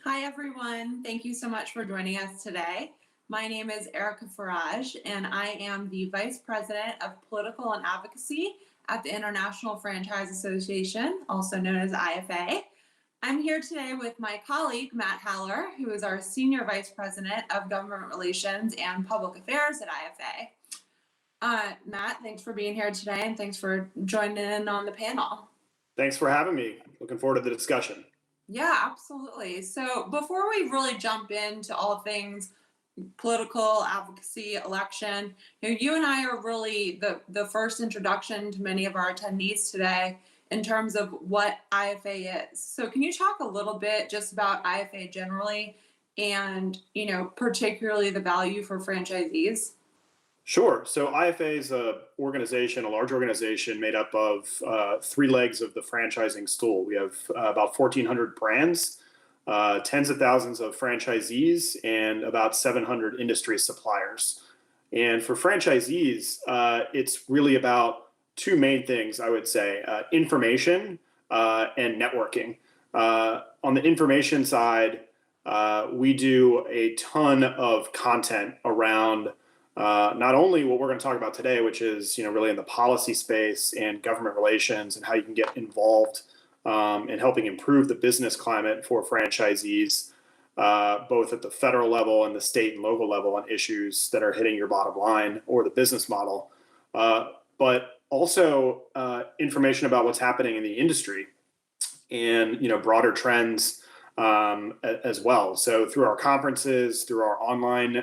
Hi, everyone. Thank you so much for joining us today. My name is Erica Farage, and I am the Vice President of Political and Advocacy at the International Franchise Association, also known as IFA. I'm here today with my colleague, Matt Haller, who is our Senior Vice President of Government Relations and Public Affairs at IFA. Matt, thanks for being here today, and thanks for joining in on the panel. Thanks for having me. Looking forward to the discussion. Yeah, absolutely. So before we really jump into all things political advocacy, election, you and I are really the first introduction to many of our attendees today in terms of what IFA is. So can you talk a little bit just about IFA generally and, particularly the value for franchisees? Sure. So IFA is a large organization made up of three legs of the franchising stool. We have about 1,400 brands, tens of thousands of franchisees, and about 700 industry suppliers. And for franchisees, it's really about two main things, I would say, information and networking. On the information side, we do a ton of content around not only what we're going to talk about today, which is really in the policy space and government relations and how you can get involved in helping improve the business climate for franchisees, both at the federal level and the state and local level on issues that are hitting your bottom line or the business model, but also information about what's happening in the industry and broader trends as well. So through our conferences, through our online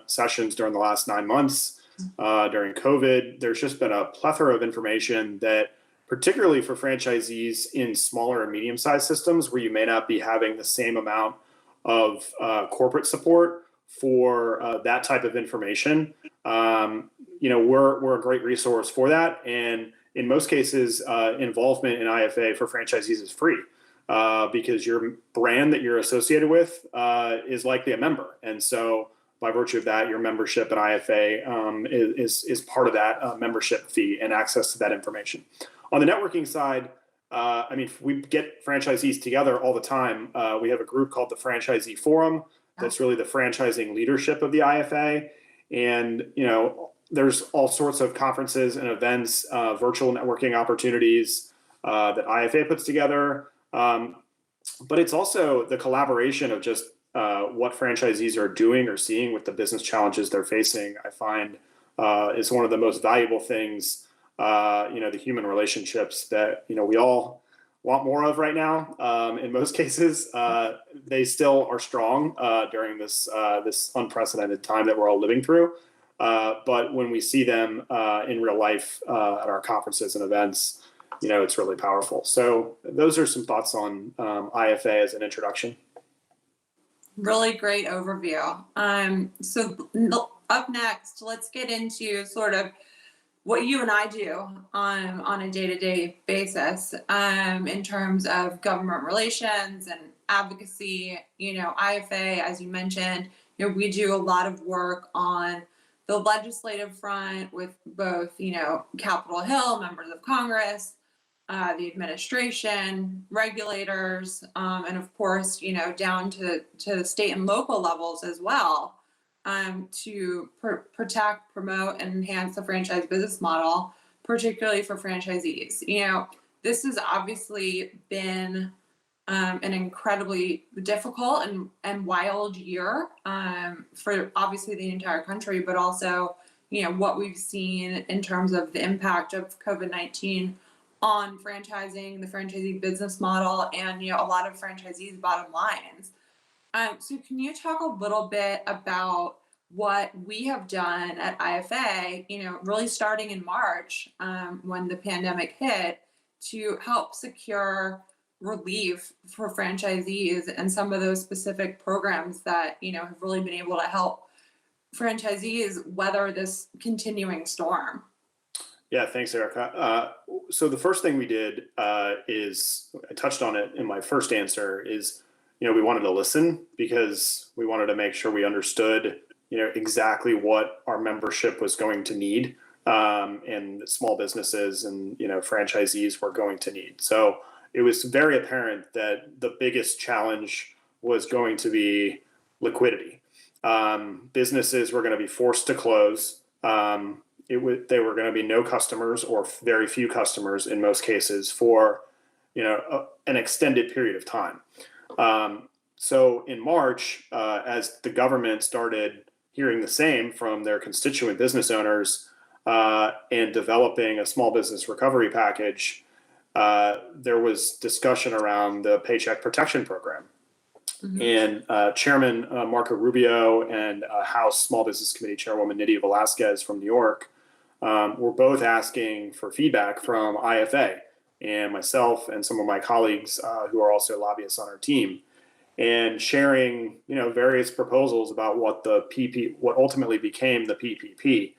sessions during the last 9 months, during COVID, there's just been a plethora of information that, particularly for franchisees in smaller and medium-sized systems where you may not be having the same amount of corporate support for that type of information, we're a great resource for that. And in most cases, involvement in IFA for franchisees is free. Because your brand that you're associated with is likely a member. And so by virtue of that, your membership at IFA is part of that membership fee and access to that information. On the networking side, we get franchisees together all the time. We have a group called the Franchisee Forum. That's really the franchising leadership of the IFA. And, there's all sorts of conferences and events, virtual networking opportunities that IFA puts together. But it's also the collaboration of just what franchisees are doing or seeing with the business challenges they're facing, I find is one of the most valuable things, the human relationships that, we all want more of right now. In most cases, they still are strong during this unprecedented time that we're all living through. But when we see them in real life at our conferences and events, it's really powerful. So those are some thoughts on IFA as an introduction. Really great overview. So up next, let's get into sort of what you and I do on a day-to-day basis in terms of government relations and advocacy. IFA, as you mentioned, we do a lot of work on the legislative front with both, Capitol Hill, members of Congress, the administration, regulators, and of course, down to state and local levels as well, to protect, promote, and enhance the franchise business model, particularly for franchisees. This has obviously been an incredibly difficult and wild year for obviously the entire country, but also, what we've seen in terms of the impact of COVID-19 on franchising, the franchisee business model, and a lot of franchisees' bottom lines. So can you talk a little bit about what we have done at IFA, really starting in March when the pandemic hit, to help secure relief for franchisees and some of those specific programs that have really been able to help franchisees weather this continuing storm? Yeah, thanks, Erica. So the first thing we did is, I touched on it in my first answer, is, we wanted to listen because we wanted to make sure we understood, exactly what our membership was going to need and small businesses and, franchisees were going to need. So it was very apparent that the biggest challenge was going to be liquidity. Businesses were going to be forced to close. There were going to be no customers or very few customers in most cases for, an extended period of time. So in March, as the government started hearing the same from their constituent business owners and developing a small business recovery package, there was discussion around the Paycheck Protection Program. Mm-hmm. And Chairman Marco Rubio and House Small Business Committee Chairwoman Nydia Velasquez from New York were both asking for feedback from IFA and myself and some of my colleagues who are also lobbyists on our team, and sharing, various proposals about what what ultimately became the PPP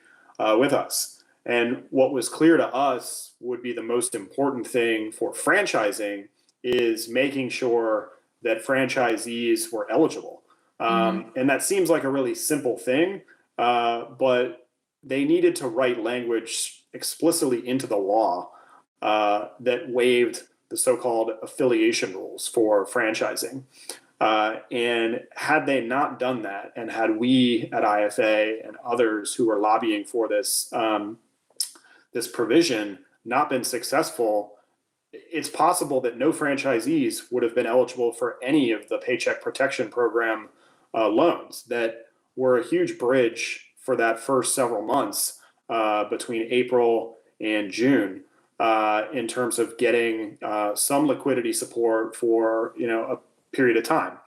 with us. And what was clear to us would be the most important thing for franchising is making sure that franchisees were eligible. And that seems like a really simple thing, but they needed to write language explicitly into the law that waived the so-called affiliation rules for franchising. And had they not done that, and had we at IFA and others who were lobbying for this this provision not been successful, it's possible that no franchisees would have been eligible for any of the Paycheck Protection Program loans that were a huge bridge for that first several months between April and June in terms of getting some liquidity support for a period of time.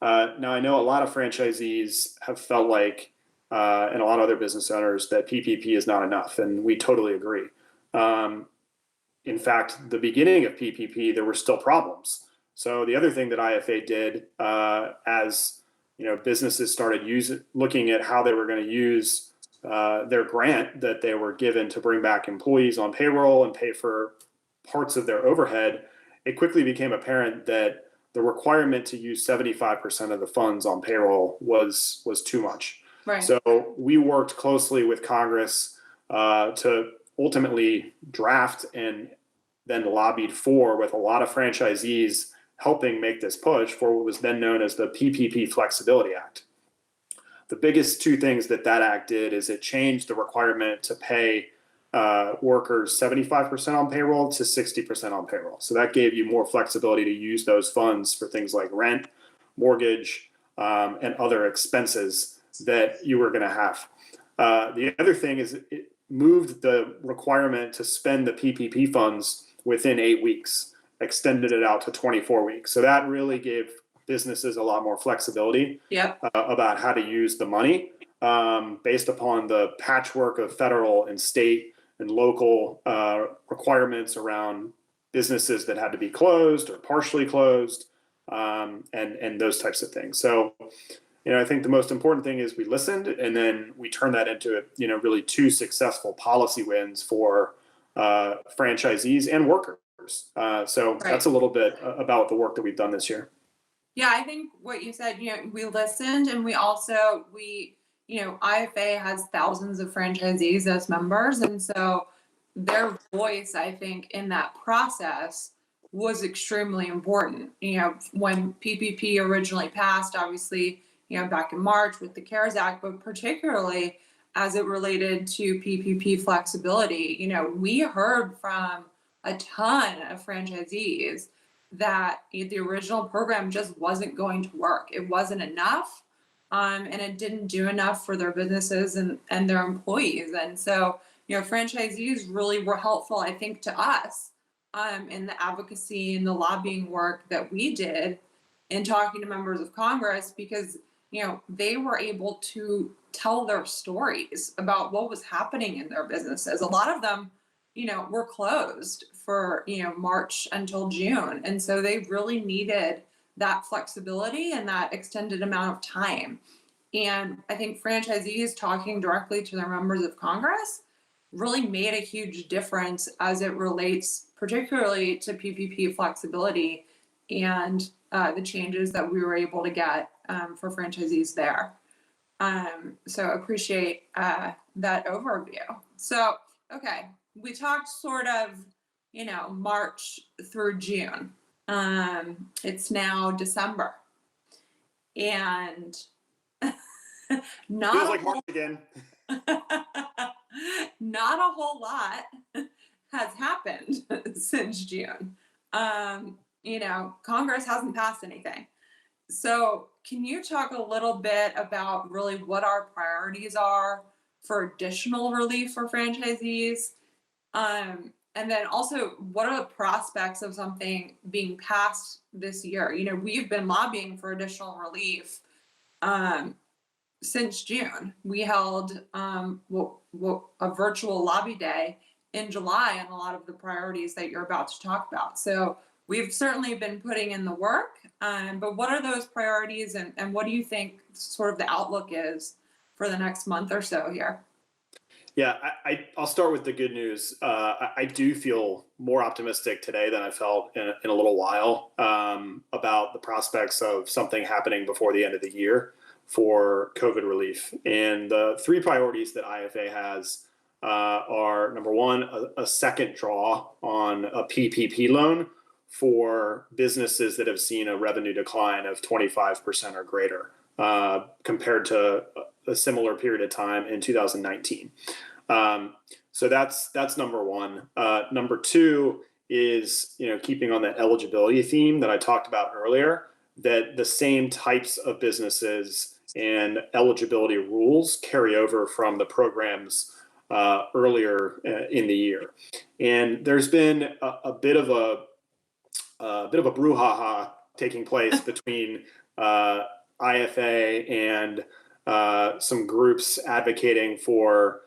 Now, I know a lot of franchisees have felt like, and a lot of other business owners, that PPP is not enough, and we totally agree. In fact, the beginning of PPP, there were still problems. So the other thing that IFA did, as businesses started looking at how they were going to use their grant that they were given to bring back employees on payroll and pay for parts of their overhead, it quickly became apparent that the requirement to use 75% of the funds on payroll was too much. Right. So we worked closely with Congress to ultimately draft and then lobbied for, with a lot of franchisees helping make this push for, what was then known as the PPP Flexibility Act. The biggest two things that act did is it changed the requirement to pay workers 75% on payroll to 60% on payroll. So that gave you more flexibility to use those funds for things like rent, mortgage, and other expenses that you were going to have. The other thing is it moved the requirement to spend the PPP funds within 8 weeks, extended it out to 24 weeks. So that really gave businesses a lot more flexibility about how to use the money based upon the patchwork of federal and state and local requirements around businesses that had to be closed or partially closed, and those types of things. So, I think the most important thing is we listened, and then we turned that into really two successful policy wins for franchisees and workers. So that's a little bit about the work that we've done this year. Yeah, I think what you said, we listened, and we also, IFA has thousands of franchisees as members. And so their voice, I think, in that process was extremely important. When PPP originally passed, obviously, back in March with the CARES Act, but particularly as it related to PPP flexibility, we heard from a ton of franchisees that the original program just wasn't going to work. It wasn't enough. And it didn't do enough for their businesses and their employees. And so, franchisees really were helpful, I think, to us in the advocacy and the lobbying work that we did in talking to members of Congress, because, they were able to tell their stories about what was happening in their businesses. A lot of them, were closed for, March until June. And so they really needed that flexibility and that extended amount of time. And I think franchisees talking directly to their members of Congress really made a huge difference as it relates particularly to PPP flexibility and the changes that we were able to get for franchisees there. So appreciate that overview. So, okay, we talked sort of, March through June. It's now December. and Feels not like a March whole, again. not a whole lot has happened since June. Congress hasn't passed anything. So, can you talk a little bit about really what our priorities are for additional relief for franchisees? And then also, what are the prospects of something being passed this year? We've been lobbying for additional relief um, since June. We held a virtual lobby day in July on a lot of the priorities that you're about to talk about. So we've certainly been putting in the work, but what are those priorities, and what do you think sort of the outlook is for the next month or so here? Yeah, I'll start with the good news. I do feel more optimistic today than I felt in a little while about the prospects of something happening before the end of the year for COVID relief. And the three priorities that IFA has are, number one, a second draw on a PPP loan for businesses that have seen a revenue decline of 25% or greater compared to a similar period of time in 2019. So that's number one. Number two is, keeping on the eligibility theme that I talked about earlier, that the same types of businesses and eligibility rules carry over from the programs earlier in the year. And there's been a bit of a brouhaha taking place between IFA and some groups advocating for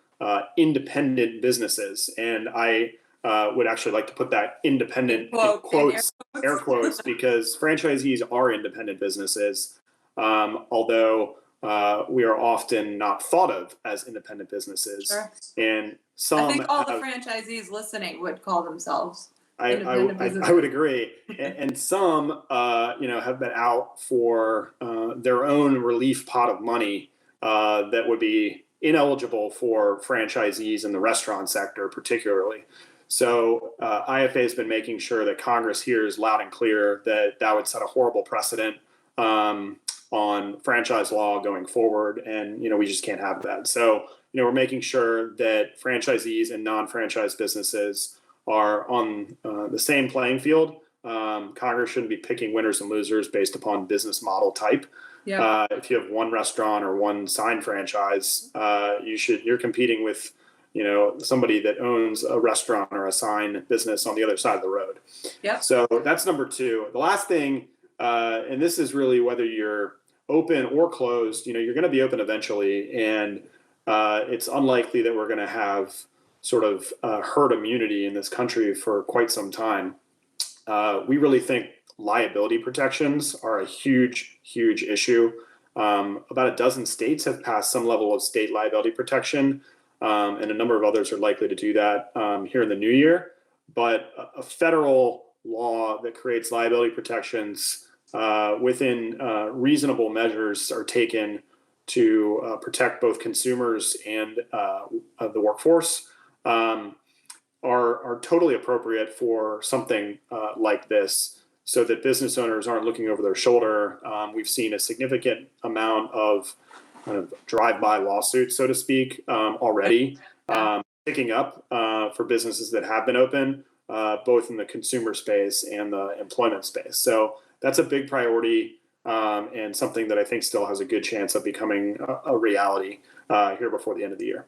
independent businesses. And I would actually like to put that independent in quotes, air quotes, because franchisees are independent businesses, although we are often not thought of as independent businesses. Sure. And I think all the franchisees listening would call themselves independent businesses. I would agree. And some, have been out for their own relief pot of money that would be ineligible for franchisees in the restaurant sector, particularly. So IFA has been making sure that Congress hears loud and clear that would set a horrible precedent on franchise law going forward. And, we just can't have that. So, we're making sure that franchisees and non-franchise businesses are on the same playing field. Congress shouldn't be picking winners and losers based upon business model type. Yep. If you have one restaurant or one sign franchise, you're competing with, somebody that owns a restaurant or a sign business on the other side of the road. Yep. So that's number two. The last thing, and this is really whether you're open or closed, you're going to be open eventually, and it's unlikely that we're going to have sort of herd immunity in this country for quite some time. We really think liability protections are a huge, huge issue. About a dozen states have passed some level of state liability protection, and a number of others are likely to do that here in the new year. But a federal law that creates liability protections within reasonable measures are taken to protect both consumers and the workforce are totally appropriate for something like this, so that business owners aren't looking over their shoulder. We've seen a significant amount of kind of drive-by lawsuits, so to speak, already picking up for businesses that have been open, both in the consumer space and the employment space. So that's a big priority and something that I think still has a good chance of becoming a reality here before the end of the year.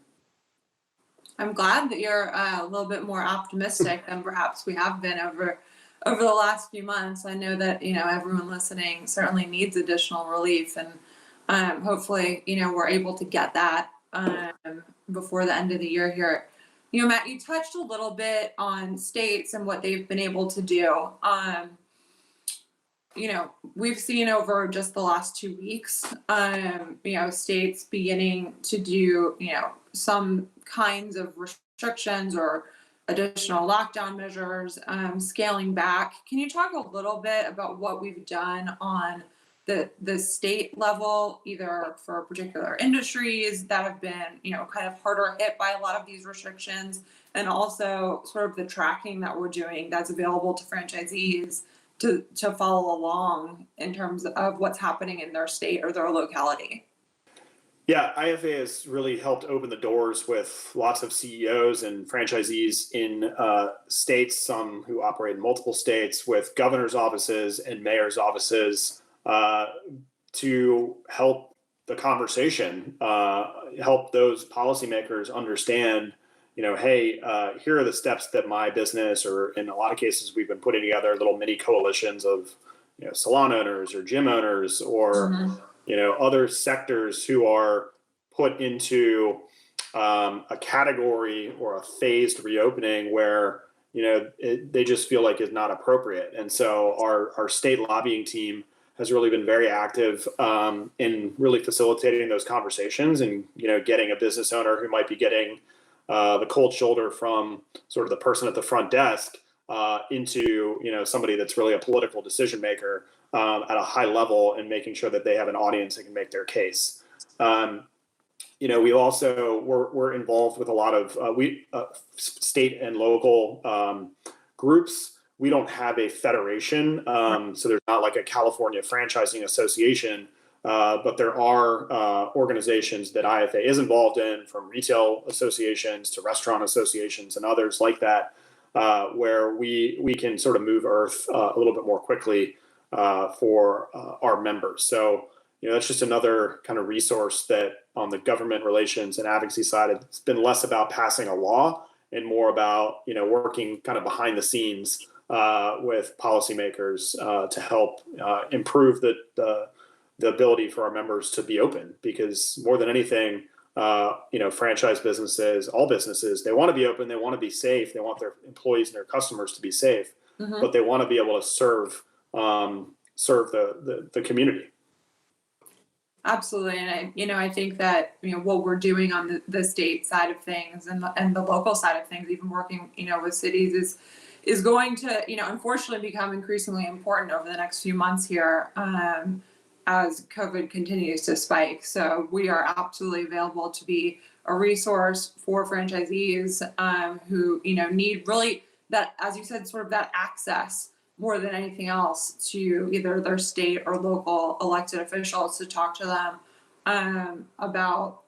I'm glad that you're a little bit more optimistic than perhaps we have been over the last few months. I know that, everyone listening certainly needs additional relief, and hopefully, we're able to get that before the end of the year here. Matt, you touched a little bit on states and what they've been able to do. We've seen over just the last 2 weeks, states beginning to do, some kinds of restrictions or additional lockdown measures, scaling back. Can you talk a little bit about what we've done on the state level, either for particular industries that have been, kind of harder hit by a lot of these restrictions, and also sort of the tracking that we're doing that's available to franchisees to follow along in terms of what's happening in their state or their locality. Yeah, IFA has really helped open the doors with lots of CEOs and franchisees in states, some who operate in multiple states, with governor's offices and mayor's offices to help the conversation, help those policymakers understand, hey, here are the steps that my business, or in a lot of cases, we've been putting together little mini coalitions of, salon owners or gym owners or, other sectors who are put into a category or a phased reopening where, they just feel like it's not appropriate. And so our state lobbying team has really been very active in really facilitating those conversations and, getting a business owner who might be getting the cold shoulder from sort of the person at the front desk into, somebody that's really a political decision maker at a high level and making sure that they have an audience that can make their case. We also, we're involved with a lot of state and local groups. We don't have a federation, so there's not like a California franchising association, but there are organizations that IFA is involved in, from retail associations to restaurant associations and others like that, where we can sort of move earth a little bit more quickly for our members. So, that's just another kind of resource that on the government relations and advocacy side, it's been less about passing a law and more about, working kind of behind the scenes with policymakers to help improve the ability for our members to be open. Because more than anything, franchise businesses, all businesses, they want to be open, they want to be safe, they want their employees and their customers to be safe, but they want to be able to serve the community. Absolutely. And I think that, what we're doing on the state side of things and the local side of things, even working, with cities is going to, unfortunately become increasingly important over the next few months here as COVID continues to spike. So we are absolutely available to be a resource for franchisees who, need really that, as you said, sort of that access more than anything else to either their state or local elected officials to talk to them about,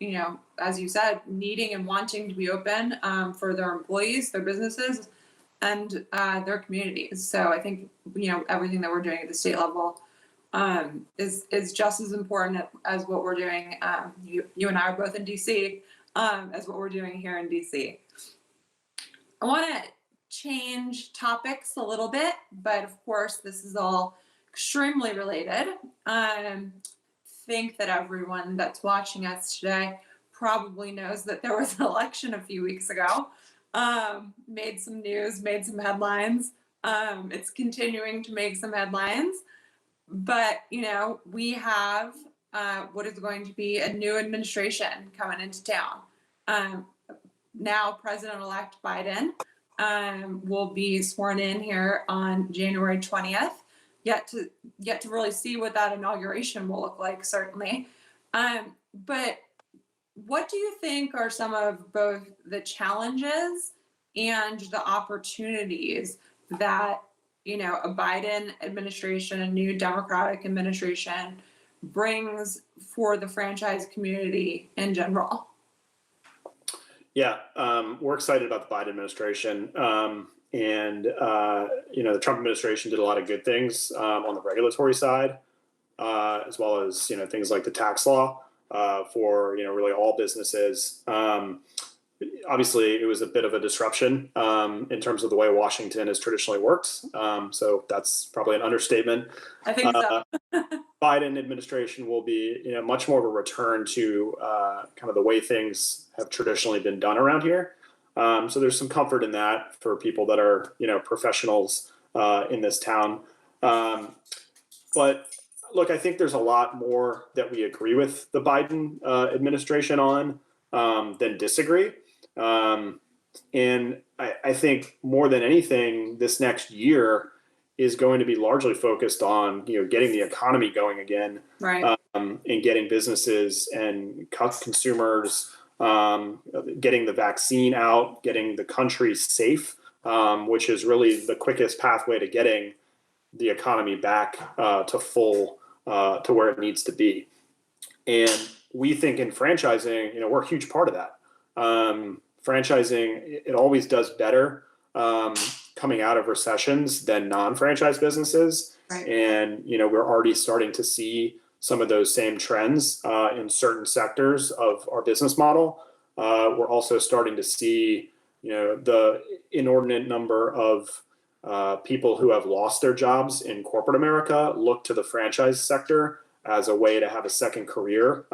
as you said, needing and wanting to be open for their employees, their businesses, and their communities. So I think, everything that we're doing at the state level is just as important as what we're doing. You and I are both in DC, as what we're doing here in DC. I want to change topics a little bit, but of course this is all extremely related. Think that everyone that's watching us today probably knows that there was an election a few weeks ago. Made some news, made some headlines. It's continuing to make some headlines, but we have what is going to be a new administration coming into town. Now President-elect Biden will be sworn in here on January 20th. Yet to really see what that inauguration will look like, certainly. But what do you think are some of both the challenges and the opportunities that a Biden administration, a new Democratic administration, brings for the franchise community in general? Yeah, we're excited about the Biden administration. The Trump administration did a lot of good things on the regulatory side, as well as, things like the tax law for, really all businesses. Obviously, it was a bit of a disruption in terms of the way Washington has traditionally worked. So that's probably an understatement. I think so. Biden administration will be, much more of a return to kind of the way things have traditionally been done around here. So there's some comfort in that for people that are, professionals in this town. But look, I think there's a lot more that we agree with the Biden administration on than disagree. And I think more than anything, this next year is going to be largely focused on, getting the economy going again, right, and getting businesses and consumers, getting the vaccine out, getting the country safe, which is really the quickest pathway to getting the economy back to full to where it needs to be. And we think in franchising, we're a huge part of that. Franchising, it always does better coming out of recessions than non-franchise businesses. Right. And, we're already starting to see some of those same trends in certain sectors of our business model. We're also starting to see, the inordinate number of people who have lost their jobs in corporate America look to the franchise sector as a way to have a second career.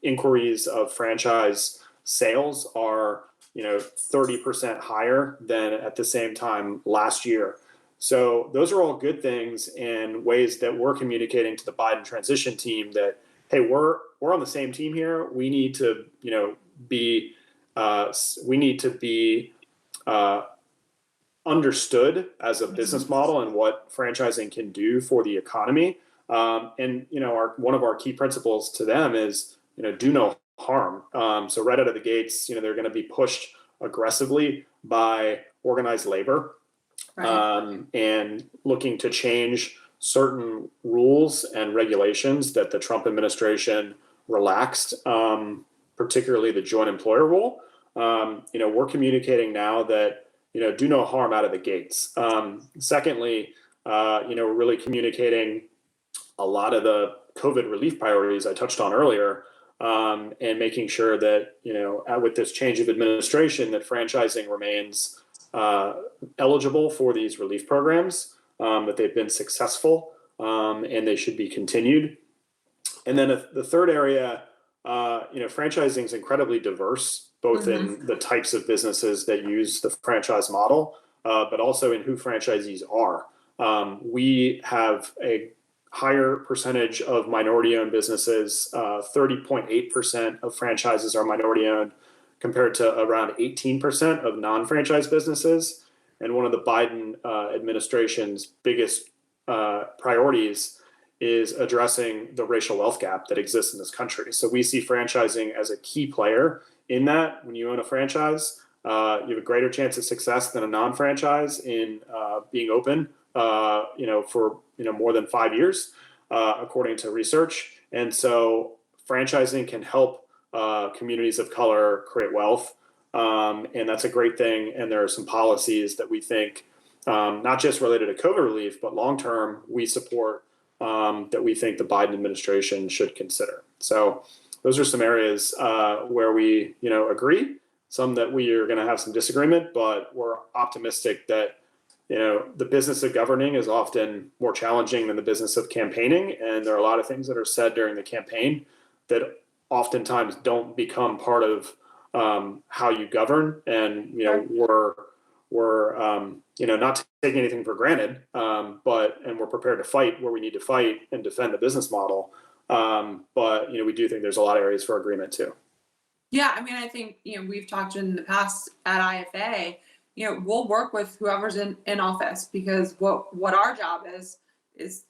Inquiries of franchise sales are 30% higher than at the same time last year. So those are all good things and ways that we're communicating to the Biden transition team that, hey, we're on the same team here. We need to be understood as a business model and what franchising can do for the economy. And one of our key principles to them is do no harm. So right out of the gates, they're going to be pushed aggressively by organized labor, Right. and looking to change certain rules and regulations that the Trump administration relaxed, particularly the joint employer rule. We're communicating now that do no harm out of the gates. Secondly, we're really communicating a lot of the COVID relief priorities I touched on earlier, and making sure that, with this change of administration, that franchising remains eligible for these relief programs, that they've been successful, and they should be continued. And then the third area, franchising is incredibly diverse, both in the types of businesses that use the franchise model, but also in who franchisees are. We have a higher percentage of minority-owned businesses. 30.8% of franchises are minority-owned, compared to around 18% of non-franchise businesses. And one of the Biden administration's biggest priorities is addressing the racial wealth gap that exists in this country. So we see franchising as a key player in that. When you own a franchise, you have a greater chance of success than a non-franchise in being open, for more than 5 years, according to research. And so franchising can help communities of color create wealth, and that's a great thing. And there are some policies that we think, not just related to COVID relief, but long term, we support, that we think the Biden administration should consider. So those are some areas where we agree, some that we are going to have some disagreement, but we're optimistic that the business of governing is often more challenging than the business of campaigning. And there are a lot of things that are said during the campaign that oftentimes don't become part of how you govern. And, we're not taking anything for granted, and we're prepared to fight where we need to fight and defend the business model. But, we do think there's a lot of areas for agreement too. Yeah, I mean, I think, we've talked in the past at IFA, we'll work with whoever's in office, because what our job is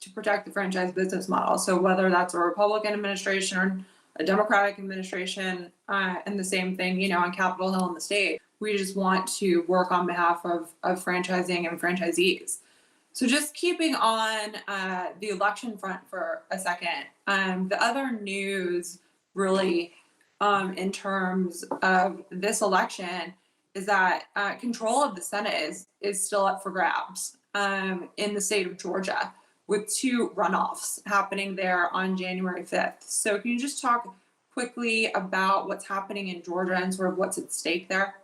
to protect the franchise business model. So whether that's a Republican administration or a Democratic administration, and the same thing, on Capitol Hill in the state, we just want to work on behalf of franchising and franchisees. So just keeping on the election front for a second, the other news really, in terms of this election, is that control of the Senate is still up for grabs in the state of Georgia, with 2 runoffs happening there on January 5th. So can you just talk quickly about what's happening in Georgia and sort of what's at stake there?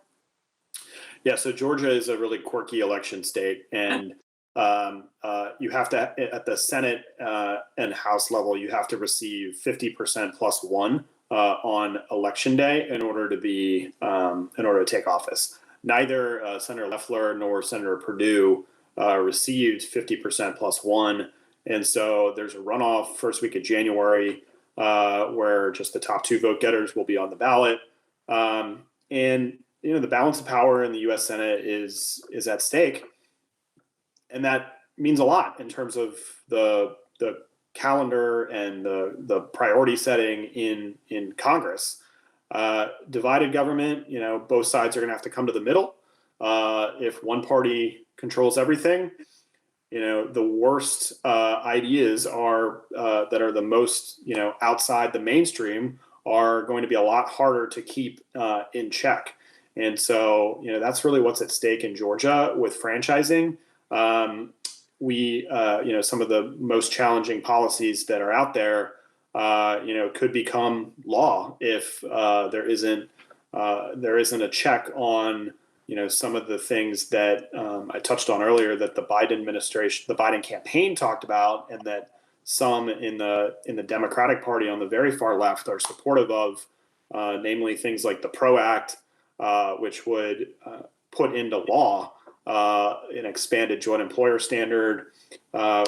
Yeah, so Georgia is a really quirky election state, and you have to, at the Senate and House level, you have to receive 50% plus 1 on election day in order to take office. Neither Senator Loeffler nor Senator Perdue received 50% plus 1, and so there's a runoff first week of January where just the top 2 vote getters will be on the ballot, and the balance of power in the U.S. Senate is at stake, and that means a lot in terms of the calendar and the priority setting in Congress. Divided government, both sides are going to have to come to the middle. If one party controls everything, the worst ideas are that are the most, outside the mainstream are going to be a lot harder to keep in check. And so, that's really what's at stake in Georgia with franchising. Some of the most challenging policies that are out there, could become law if there isn't a check on, some of the things that I touched on earlier that the Biden campaign talked about, and that some in the Democratic Party on the very far left are supportive of, namely things like the PRO Act, which would put into law an expanded joint employer standard,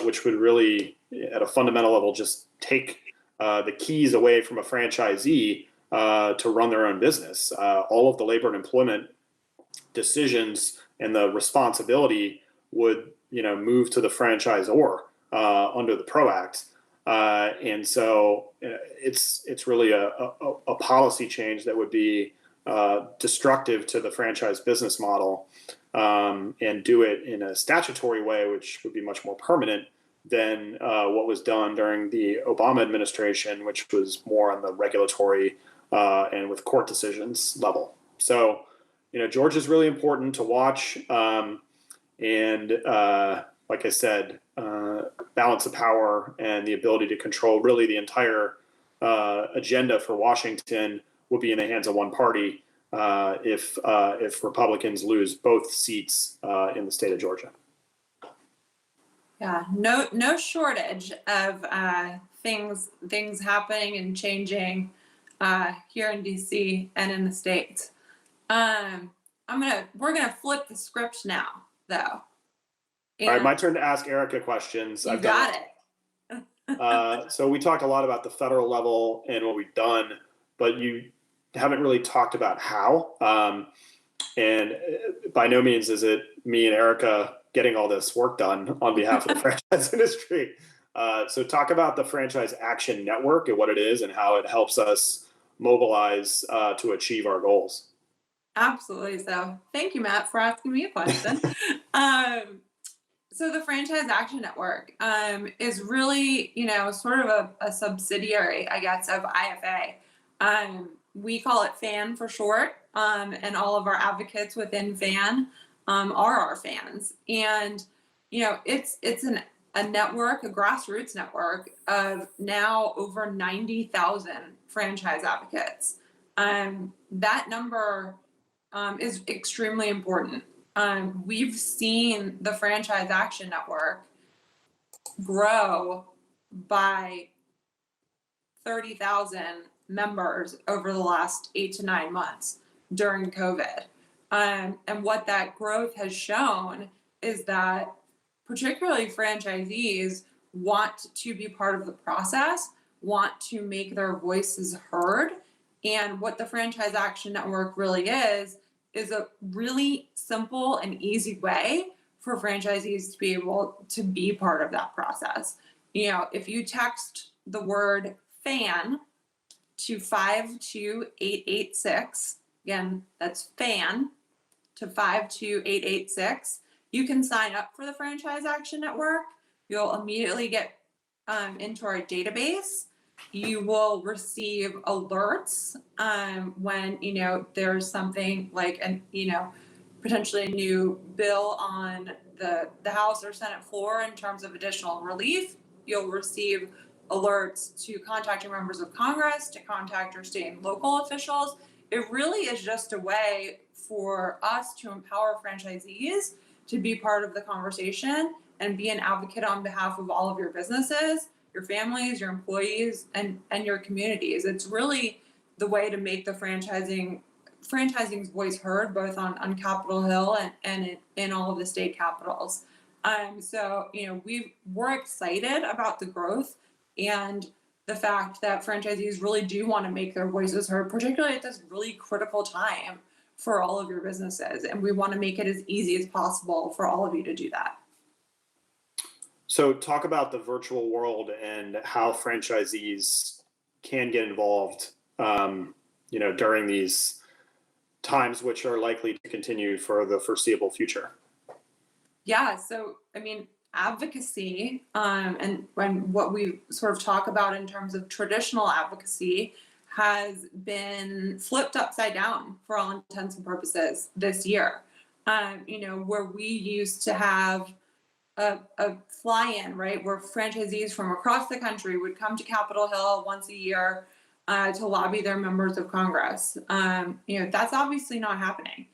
which would really, at a fundamental level, just take the keys away from a franchisee to run their own business. All of the labor and employment decisions and the responsibility would, move to the franchisor under the PRO Act. And so it's really a policy change that would be destructive to the franchise business model, and do it in a statutory way, which would be much more permanent than what was done during the Obama administration, which was more on the regulatory and with court decisions level. So, Georgia is really important to watch. And like I said, balance of power and the ability to control really the entire agenda for Washington will be in the hands of one party if Republicans lose both seats in the state of Georgia. Yeah, no shortage of things happening and changing here in DC and in the States. We're gonna flip the script now, though. All right, my turn to ask Erica questions. You got it. So we talked a lot about the federal level and what we've done, but you haven't really talked about how. And by no means is it me and Erica getting all this work done on behalf of the franchise industry. So talk about the Franchise Action Network and what it is and how it helps us mobilize to achieve our goals. Absolutely. So thank you, Matt, for asking me a question. So the Franchise Action Network is really, sort of a subsidiary, I guess, of IFA. We call it FAN for short, and all of our advocates within FAN are our fans. And, it's a network, a grassroots network of now over 90,000 franchise advocates. That number is extremely important. We've seen the Franchise Action Network grow by 30,000 members over the last 8 to 9 months during COVID. And what that growth has shown is that particularly franchisees want to be part of the process, want to make their voices heard. And what the Franchise Action Network really is a really simple and easy way for franchisees to be able to be part of that process. If you text the word FAN to 52886, again, that's FAN to 52886, you can sign up for the Franchise Action Network. You'll immediately get into our database. You will receive alerts when there's something like potentially a new bill on the House or Senate floor in terms of additional relief. You'll receive alerts to contact your members of Congress, to contact your state and local officials. It really is just a way for us to empower franchisees to be part of the conversation and be an advocate on behalf of all of your businesses, your families, your employees, and your communities. It's really the way to make the franchising's voice heard, both on Capitol Hill and in all of the state capitals. So we're excited about the growth and the fact that franchisees really do want to make their voices heard, particularly at this really critical time for all of your businesses. And we want to make it as easy as possible for all of you to do that. So talk about the virtual world and how franchisees can get involved, during these times, which are likely to continue for the foreseeable future. Yeah. So, advocacy, and when what we sort of talk about in terms of traditional advocacy has been flipped upside down for all intents and purposes this year. Where we used to have a fly-in, right, where franchisees from across the country would come to Capitol Hill once a year to lobby their members of Congress. That's obviously not happening.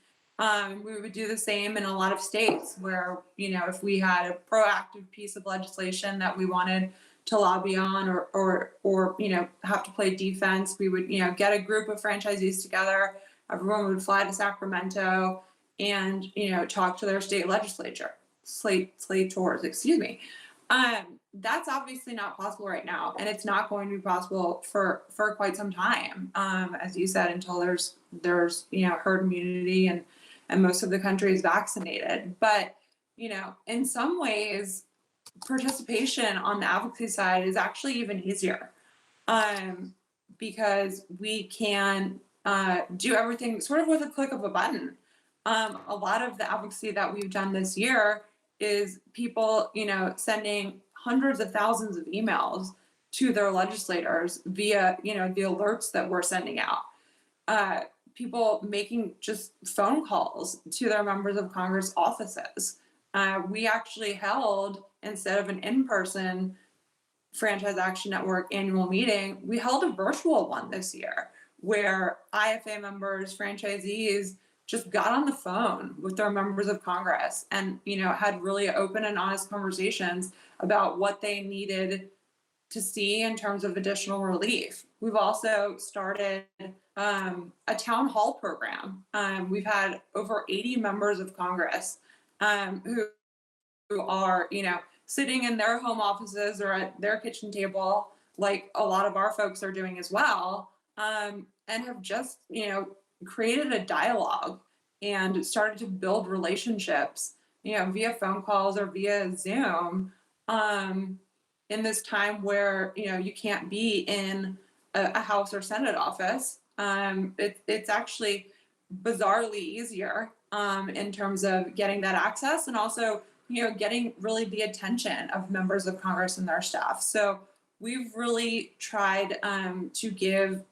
We would do the same in a lot of states where, if we had a proactive piece of legislation that we wanted to lobby on or have to play defense, we would, get a group of franchisees together. Everyone would fly to Sacramento and, talk to their state legislators, excuse me. That's obviously not possible right now, and it's not going to be possible for quite some time, as you said, until there's herd immunity and most of the country is vaccinated. But in some ways, participation on the advocacy side is actually even easier, because we can do everything sort of with a click of a button. A lot of the advocacy that we've done this year is people, sending hundreds of thousands of emails to their legislators via, the alerts that we're sending out. People making just phone calls to their members of Congress offices. We actually held, instead of an in-person Franchise Action Network annual meeting, we held a virtual one this year where IFA members, franchisees, just got on the phone with their members of Congress and, had really open and honest conversations about what they needed to see in terms of additional relief. We've also started a town hall program. We've had over 80 members of Congress who are, sitting in their home offices or at their kitchen table, like a lot of our folks are doing as well, and have just, created a dialogue and started to build relationships, via phone calls or via Zoom, in this time where, you can't be in a House or Senate office. It's actually bizarrely easier in terms of getting that access and also, getting really the attention of members of Congress and their staff. So we've really tried to give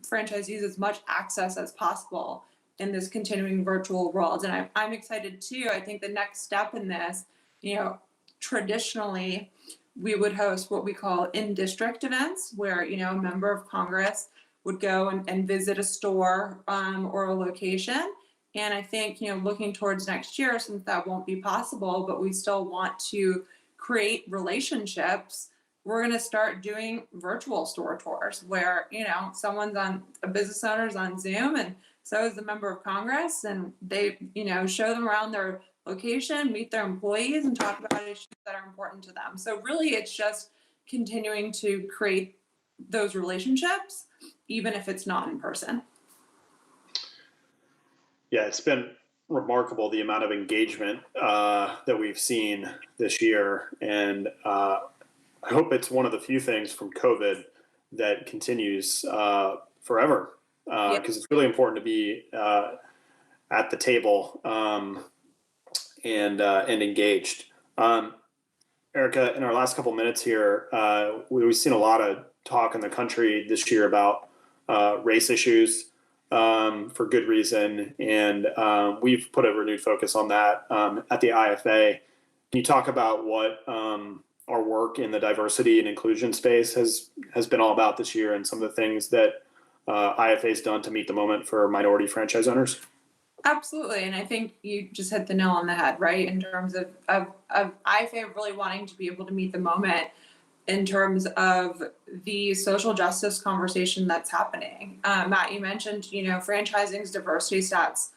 franchisees as much access as possible in this continuing virtual world. And I'm excited too. I think the next step in this, traditionally, we would host what we call in-district events where, a member of Congress would go and visit a store or a location. And I think, looking towards next year, since that won't be possible, but we still want to create relationships, we're going to start doing virtual store tours where, a business owner's on Zoom and so is the member of Congress, and they, show them around their location, meet their employees, and talk about issues that are important to them. So really, it's just continuing to create those relationships, even if it's not in person. Yeah, it's been remarkable the amount of engagement that we've seen this year, and I hope it's one of the few things from COVID that continues forever, because it's really important to be at the table and engaged. Erica, in our last couple minutes here, we've seen a lot of talk in the country this year about race issues for good reason, and we've put a renewed focus on that at the IFA. Can you talk about what our work in the diversity and inclusion space has been all about this year, and some of the things that IFA's done to meet the moment for minority franchise owners? Absolutely, and I think you just hit the nail on the head, right? In terms of IFA really wanting to be able to meet the moment in terms of the social justice conversation that's happening. Matt, you mentioned, franchising's diversity stats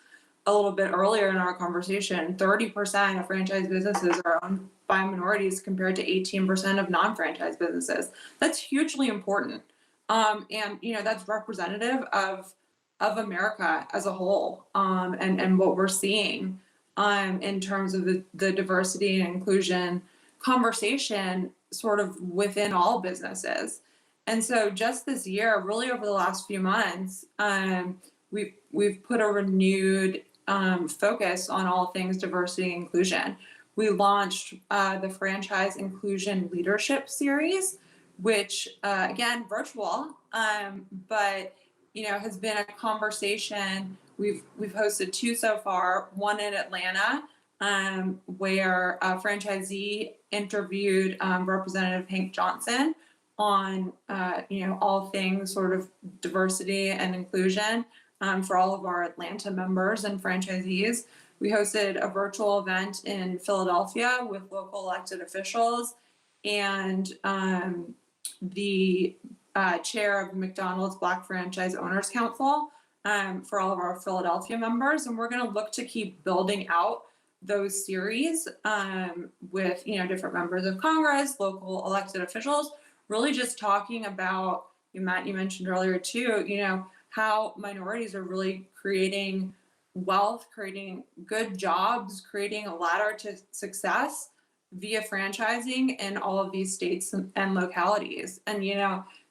a little bit earlier in our conversation. 30% of franchise businesses are owned by minorities compared to 18% of non-franchise businesses. That's hugely important. And, that's representative of America as a whole, and what we're seeing in terms of the diversity and inclusion conversation sort of within all businesses. And so just this year, really over the last few months, we've put a renewed focus on all things diversity and inclusion. we launched the Franchise Inclusion Leadership Series, which again, virtual, but has been a conversation. We've hosted 2 so far, one in Atlanta, where a franchisee interviewed Representative Hank Johnson on all things sort of diversity and inclusion for all of our Atlanta members and franchisees. We hosted a virtual event in Philadelphia with local elected officials and the chair of McDonald's Black Franchise Owners Council for all of our Philadelphia members. And we're going to look to keep building out those series with different members of Congress, local elected officials, really just talking about, Matt, you mentioned earlier too, how minorities are really creating wealth, creating good jobs, creating a ladder to success via franchising in all of these states and localities. And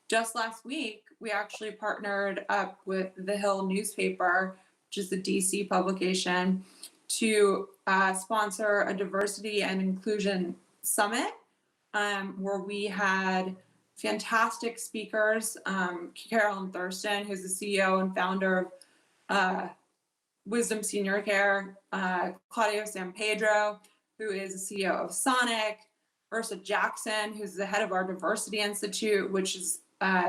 just last week we actually partnered up with the Hill newspaper, which is the DC publication, to sponsor a diversity and inclusion summit where we had fantastic speakers, Carolyn Thurston, who's the CEO and founder of Wisdom Senior Care, Claudio San Pedro, who is the CEO of Sonic, Ursa Jackson, who's the head of our Diversity Institute, which is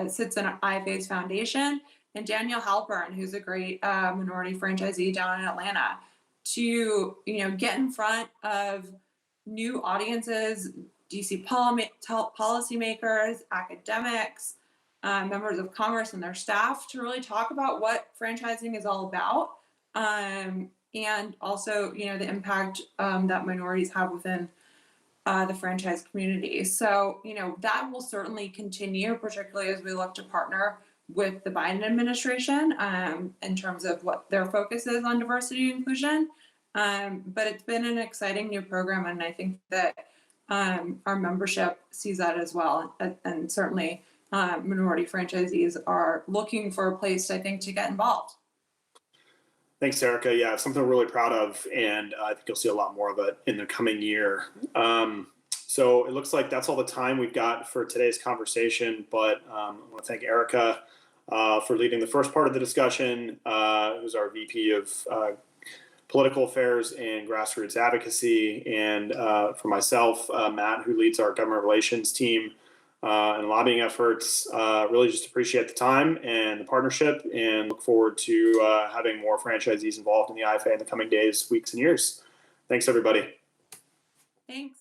sits in IFA's foundation, and Danielle Halpern, who's a great minority franchisee down in Atlanta, to get in front of new audiences, DC policymakers, academics, members of Congress and their staff, to really talk about what franchising is all about, and also the impact that minorities have within the franchise community. So that will certainly continue, particularly as we look to partner with the Biden administration in terms of what their focus is on diversity and inclusion. But it's been an exciting new program, and I think that our membership sees that as well. And certainly minority franchisees are looking for a place, I think, to get involved. Thanks, Erica. Yeah, it's something we're really proud of, and I think you'll see a lot more of it in the coming year. So it looks like that's all the time we've got for today's conversation, but I want to thank Erica for leading the first part of the discussion, who's our VP of Political Affairs and Grassroots Advocacy, and for myself, Matt, who leads our government relations team and lobbying efforts. Really just appreciate the time and the partnership, and look forward to having more franchisees involved in the IFA in the coming days, weeks, and years. Thanks, everybody. Thanks.